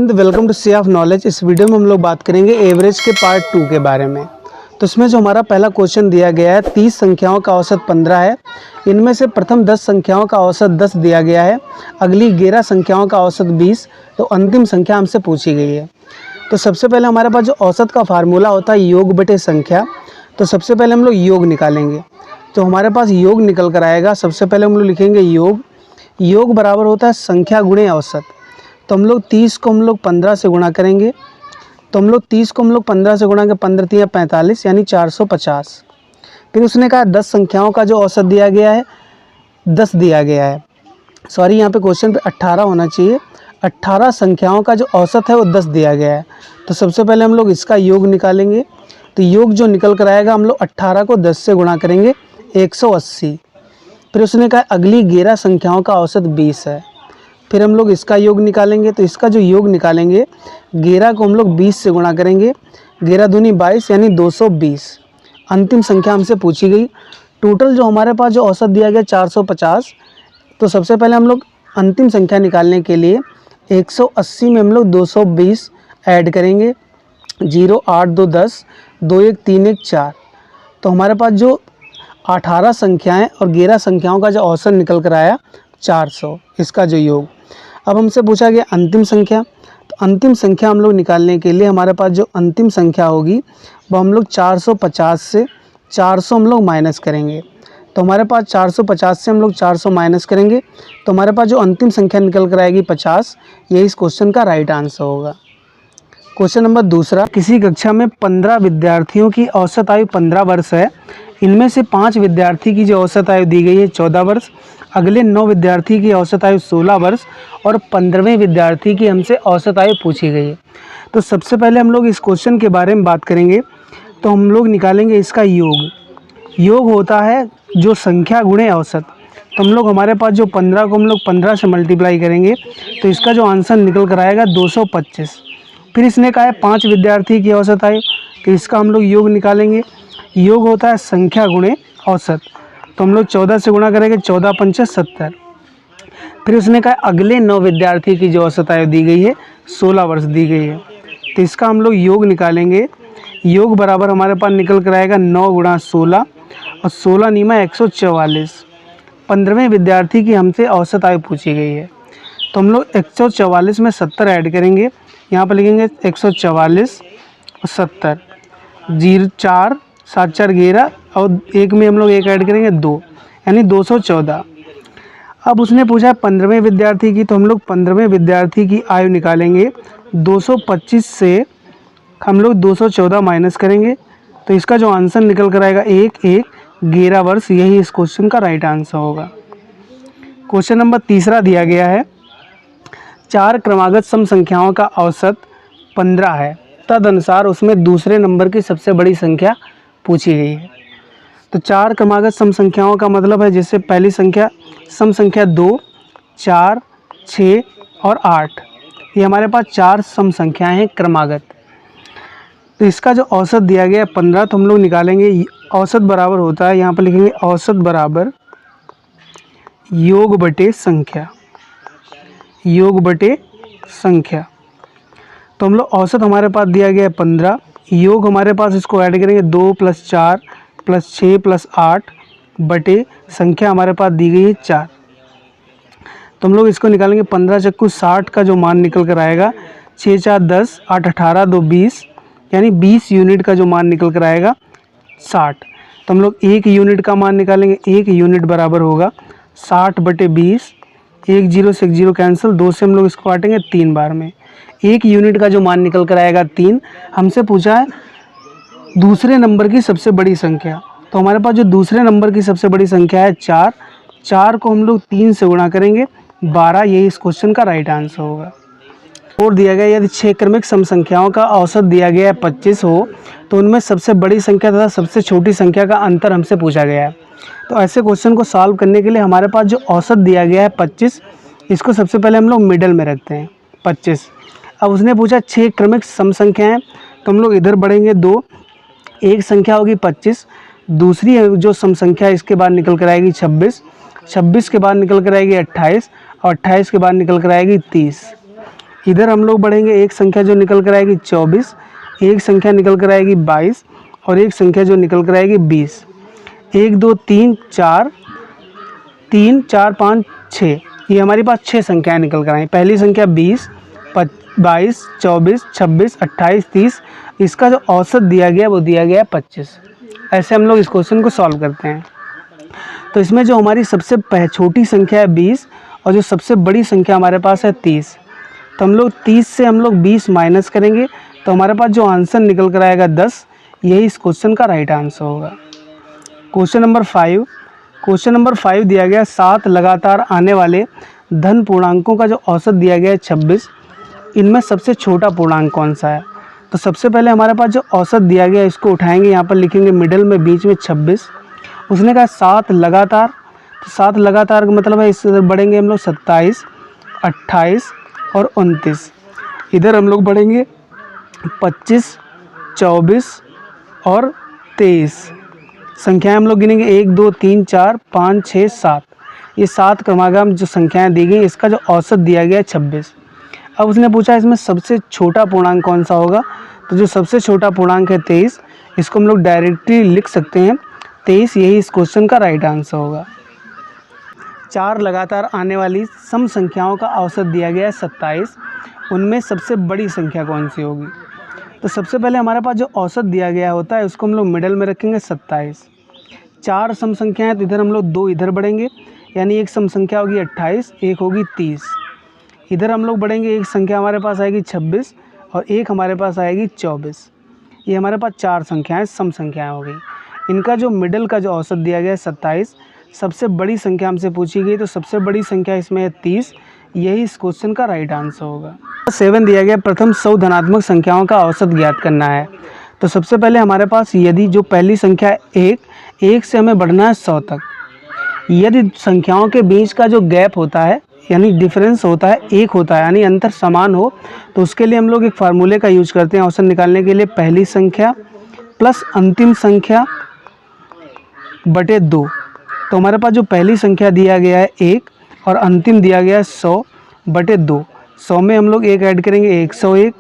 Student, welcome to sea of knowledge. इस video में हम लोग बात करेंगे एवरेज के पार्ट 2 के बारे में। तो इसमें जो हमारा पहला क्वेश्चन दिया गया है, 30 संख्याओं का औसत 15 है। इनमें से प्रथम 10 संख्याओं का औसत 10 दिया गया है। अगली 11 संख्याओं का औसत 20, तो अंतिम संख्या हमसे पूछी गई है। तो सबसे पहले हमारे पास जो औसत का फार्मूला होता है योग बटे संख्या। तो सबसे पहले हम लोग योग निकालेंगे। तो हमारे पास योग निकल कर आएगा। सबसे पहले हम लोग लिखेंगे योग बराबर होता है संख्या गुणे औसत। तो हम लोग 30 को हम लोग 15 से गुणा करेंगे। तो हम लोग 30 को हम लोग 15 से गुणा के 15 तिया 45 यानी 450। फिर उसने कहा 10 संख्याओं का जो औसत दिया गया है 10 दिया गया है। सॉरी, यहाँ पे क्वेश्चन पे 18 होना चाहिए। 18 संख्याओं का जो औसत है वो 10 दिया गया है। तो सबसे पहले हम लोग इसका योग निकालेंगे। तो योग जो निकल कर आएगा, हम लोग 18 को 10 से गुणा करेंगे 180। फिर उसने कहा अगली 11 संख्याओं का औसत 20 है। फिर हम लोग इसका योग निकालेंगे। तो इसका जो योग निकालेंगे, 11 को हम लोग 20 से गुणा करेंगे। 11 दूनी 22 यानी 220। अंतिम संख्या हमसे पूछी गई। टोटल जो हमारे पास जो औसत दिया गया 450। तो सबसे पहले हम लोग अंतिम संख्या निकालने के लिए 180 में हम लोग 220 ऐड करेंगे। 0 8 2 10 2 1 3 1 4। तो हमारे पास जो 18 संख्याएँ और 11 संख्याओं का जो औसत निकल कर आया 400। इसका जो योग। अब हमसे पूछा गया अंतिम संख्या। तो अंतिम संख्या हम लोग निकालने के लिए हमारे पास जो अंतिम संख्या होगी वो हम लोग 450 से 400 हम लोग माइनस करेंगे। तो हमारे पास 450 से हम लोग 400 माइनस करेंगे तो हमारे पास जो अंतिम संख्या निकल कर आएगी 50। यही इस क्वेश्चन का राइट आंसर होगा। क्वेश्चन नंबर दूसरा, किसी कक्षा में 15 विद्यार्थियों की औसत आयु 15 वर्ष है। इनमें से 5 विद्यार्थी की जो औसत आयु दी गई है 14 वर्ष। अगले 9 विद्यार्थी की औसत आयु 16 वर्ष और 15वें विद्यार्थी की हमसे औसत आयु पूछी गई है। तो सबसे पहले हम लोग इस क्वेश्चन के बारे में बात करेंगे। तो हम लोग निकालेंगे इसका योग होता है जो संख्या गुणे औसत। तो हम लोग हमारे पास जो 15 को हम लोग 15 से मल्टीप्लाई करेंगे तो इसका जो आंसर निकल कर आएगा 225। फिर इसने कहा है 5 विद्यार्थी की औसत आयु। तो इसका हम लोग योग निकालेंगे। योग होता है संख्या गुणे औसत। तो हम लोग 14 से गुणा करेंगे। 14 पंचे 70। फिर उसने कहा अगले 9 विद्यार्थी की जो औसत आयु दी गई है 16 वर्ष दी गई है। तो इसका हम लोग योग निकालेंगे। योग बराबर हमारे पास निकल कर आएगा 9 गुणा 16 और 16 नीमा 144। 15वें विद्यार्थी की हमसे औसत आयु पूछी गई है। तो हम लोग 144 में 70 ऐड करेंगे। यहाँ पर लिखेंगे 144 और 70। 0 4 7 4 11 और एक में हम लोग एक ऐड करेंगे 2 यानी 214। अब उसने पूछा 15वें विद्यार्थी की। तो हम लोग 15वें विद्यार्थी की आयु निकालेंगे। 225 से हम लोग 214 माइनस करेंगे। तो इसका जो आंसर निकल कर आएगा 11 वर्ष। यही इस क्वेश्चन का राइट आंसर होगा। क्वेश्चन नंबर तीसरा दिया गया है, 4 क्रमागत सम संख्याओं का औसत 15 है। तदनुसार उसमें दूसरे नंबर की सबसे बड़ी संख्या पूछी गई है। तो 4 क्रमागत सम संख्याओं का मतलब है जैसे पहली संख्या सम संख्या 2 4 6 और 8। ये हमारे पास 4 सम संख्याएं हैं क्रमागत। तो इसका जो औसत दिया गया है 15। तो हम लोग निकालेंगे। औसत बराबर होता है, यहाँ पर लिखेंगे औसत बराबर योग बटे संख्या। योग बटे संख्या। तो हम लोग औसत हमारे पास दिया गया है 15। योग हमारे पास इसको ऐड करेंगे 2 + 4 + 6 + 8 बटे संख्या हमारे पास दी गई है 4। तो हम लोग इसको निकालेंगे। 15 चक्कू 60 का जो मान निकल कर आएगा 6 4 10 8 18 2 20 यानी 20 यूनिट का जो मान निकल कर आएगा 60। तो हम लोग 1 यूनिट का मान निकालेंगे। 1 यूनिट बराबर होगा 60 बटे 20। 1 0 से 1 0 कैंसिल। 2 से हम लोग इसको काटेंगे 3 बार में। 1 यूनिट का जो मान निकल कर आएगा 3। हमसे पूछा है दूसरे नंबर की सबसे बड़ी संख्या। तो हमारे पास जो दूसरे नंबर की सबसे बड़ी संख्या है 4। 4 को हम लोग 3 से गुणा करेंगे 12। यही इस क्वेश्चन का राइट आंसर होगा। और दिया गया यदि 6 क्रमिक सम संख्याओं का औसत दिया गया है 25 हो तो उनमें सबसे बड़ी संख्या तथा सबसे छोटी संख्या का अंतर हमसे पूछा गया है। तो ऐसे क्वेश्चन को सॉल्व करने के लिए हमारे पास जो औसत दिया गया है 25, इसको सबसे पहले हम लोग मिडल में रखते हैं 25। अब उसने पूछा 6 क्रमिक सम संख्याएँ। तो हम लोग इधर बढ़ेंगे 2। एक संख्या होगी 25, दूसरी जो सम संख्या इसके बाद निकल कर आएगी 26। 26 के बाद निकल कर आएगी 28 और 28 के बाद निकल कर आएगी 30। इधर हम लोग बढ़ेंगे, एक संख्या जो निकल कर आएगी 24, एक संख्या निकल कर आएगी 22 और एक संख्या जो निकल कर आएगी 20। 1 2 3 4, 3 4 5 6, ये हमारे पास 6 संख्याएँ निकल कर आई। पहली संख्या 20, 22, 24, 26, 28, 30, इसका जो औसत दिया गया वो दिया गया 25। ऐसे हम लोग इस क्वेश्चन को सॉल्व करते हैं। तो इसमें जो हमारी सबसे छोटी संख्या है 20 और जो सबसे बड़ी संख्या हमारे पास है 30, तो हम लोग 30 से हम लोग 20 माइनस करेंगे तो हमारे पास जो आंसर निकल कर आएगा 10, यही इस क्वेश्चन का राइट आंसर होगा। क्वेश्चन नंबर 5, क्वेश्चन नंबर 5 दिया गया 7 लगातार आने वाले धन पूर्णांकों का जो औसत दिया गया है 26, इनमें सबसे छोटा पूर्णांक कौन सा है। तो सबसे पहले हमारे पास जो औसत दिया गया है इसको उठाएंगे, यहाँ पर लिखेंगे मिडल में बीच में 26। उसने कहा 7 लगातार, तो 7 लगातार का मतलब है इससे बढ़ेंगे हम लोग 27, 28 और 29। इधर हम लोग बढ़ेंगे 25, 24 और 23। संख्याएं हम लोग गिनेंगे 1 2 3 4 5 6 7, ये 7 क्रमागम जो संख्याएं दी गई, इसका जो औसत दिया गया है 26। अब उसने पूछा इसमें सबसे छोटा पूर्णांक कौन सा होगा, तो जो सबसे छोटा पूर्णांक है 23, इसको हम लोग डायरेक्टली लिख सकते हैं 23, यही इस क्वेश्चन का राइट आंसर होगा। 4 लगातार आने वाली सम संख्याओं का औसत दिया गया है 27, उनमें सबसे बड़ी संख्या कौन सी होगी। तो सबसे पहले हमारे पास जो औसत दिया गया होता है उसको हम लोग मिडल में रखेंगे 27। 4 सम संख्याएँ तो इधर हम लोग 2 इधर बढ़ेंगे, यानी एक सम संख्या होगी 28, एक होगी 30। इधर हम लोग बढ़ेंगे, एक संख्या हमारे पास आएगी 26 और एक हमारे पास आएगी 24। ये हमारे पास 4 संख्याएं सम संख्याएं हो गई। इनका जो मिडल का जो औसत दिया गया है 27, सबसे बड़ी संख्या हमसे पूछी गई तो सबसे बड़ी संख्या इसमें है 30, यही इस क्वेश्चन का राइट आंसर होगा। 7 दिया गया प्रथम 100 धनात्मक संख्याओं का औसत ज्ञात करना है। तो सबसे पहले हमारे पास यदि जो पहली संख्या 1 से हमें बढ़ना है 100 तक, यदि संख्याओं के बीच का जो गैप होता है यानी डिफरेंस होता है 1 होता है, यानी अंतर समान हो, तो उसके लिए हम लोग एक फार्मूले का यूज करते हैं औसत निकालने के लिए, पहली संख्या प्लस अंतिम संख्या बटे 2। तो हमारे पास जो पहली संख्या दिया गया है 1 और अंतिम दिया गया है 100 बटे 2। 100 में हम लोग 1 ऐड करेंगे 101,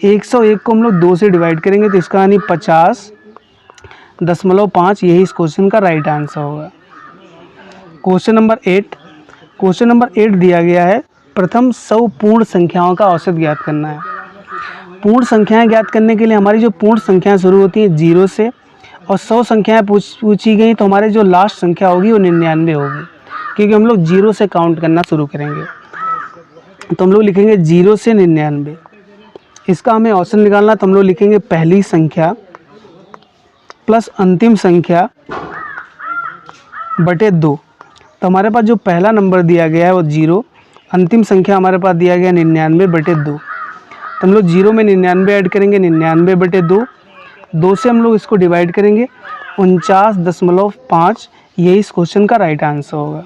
101 को हम लोग 2 से डिवाइड करेंगे तो इसका यानी 50.5, यही इस क्वेश्चन का राइट आंसर होगा। क्वेश्चन नंबर 8, क्वेश्चन नंबर 8 दिया गया है प्रथम 100 पूर्ण संख्याओं का औसत ज्ञात करना है। पूर्ण संख्याएं ज्ञात करने के लिए हमारी जो पूर्ण संख्याएं शुरू होती हैं 0 से और 100 संख्याएं पूछी गई तो हमारे जो लास्ट संख्या होगी वो 99 होगी, क्योंकि हम लोग 0 से काउंट करना शुरू करेंगे। तो हम लोग लिखेंगे 0 से 99। इसका हमें औसत निकालना, तो हम लोग लिखेंगे पहली संख्या प्लस अंतिम संख्या बटे 2। तो हमारे पास जो पहला नंबर दिया गया है वो 0, अंतिम संख्या हमारे पास दिया गया 99 बटे 2। तो हम लोग 0 में 99 ऐड करेंगे, 99 बटे 2, 2 से हम लोग इसको डिवाइड करेंगे 49.5, यही इस क्वेश्चन का राइट आंसर होगा।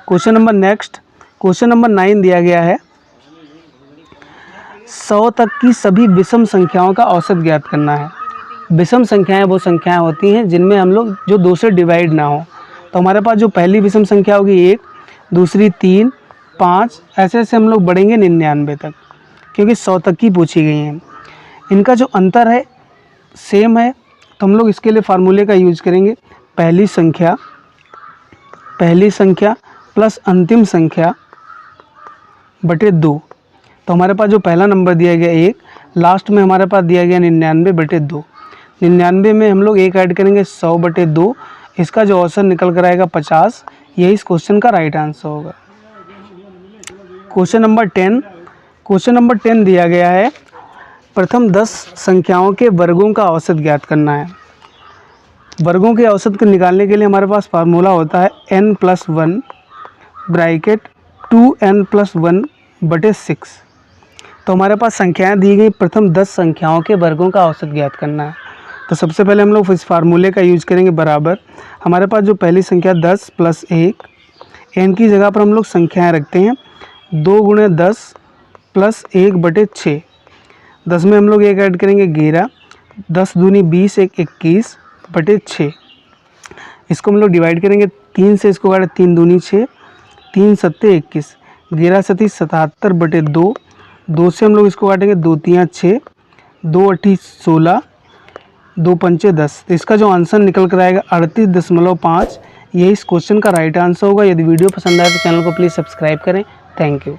Question number next, question number 9 दिया गया है 100 तक की सभी विषम संख्याओं का औसत ज्ञात करना है। विषम संख्याएं वो संख्याएं होती हैं जिनमें हम लोग जो 2 से डिवाइड ना हो। तो हमारे पास जो पहली विषम संख्या होगी 1, दूसरी 3, 5, ऐसे ऐसे हम लोग बढ़ेंगे 99 तक, क्योंकि 100 तक की पूछी गई हैं। इनका जो अंतर है सेम है, तो हम लोग इसके लिए फार्मूले का यूज करेंगे, पहली संख्या प्लस अंतिम संख्या बटे 2। तो हमारे पास जो पहला नंबर दिया गया 1, लास्ट में हमारे पास दिया गया 99 बटे 2। 99 में हम लोग 1 ऐड करेंगे 100 बटे 2, इसका जो औसत निकल कर आएगा 50, यही इस क्वेश्चन का राइट आंसर होगा। क्वेश्चन नंबर 10, क्वेश्चन नंबर 10 दिया गया है प्रथम 10 संख्याओं के वर्गों का औसत ज्ञात करना है। वर्गों के औसत को निकालने के लिए हमारे पास फार्मूला होता है n+1 ब्रैकेट 2n+1 बटे 6। तो हमारे पास संख्याएं दी गई, प्रथम 10 संख्याओं के वर्गों का औसत ज्ञात करना है। तो सबसे पहले हम लोग इस फार्मूले का यूज करेंगे, बराबर हमारे पास जो पहली संख्या 10 + 1, n की जगह पर हम लोग संख्याएं रखते हैं 2 × 10 + 1 बटे 6। 10 में हम लोग 1 ऐड करेंगे 11, 10 दूनी 20, 1 21 बटे 6। इसको हम लोग डिवाइड करेंगे 3 से, इसको काटे 3 दूनी 6, 3 × 7 = 21, 11 × 7 = 77 बटे 2 2 से हम लोग इसको काटेंगे, 2 तियाँ 6, 2 अठी 16, 2 पंचे 10। तो इसका जो आंसर निकल कर आएगा 38.5। यही इस क्वेश्चन का राइट आंसर होगा। यदि वीडियो पसंद आए तो चैनल को प्लीज़ सब्सक्राइब करें। Thank you.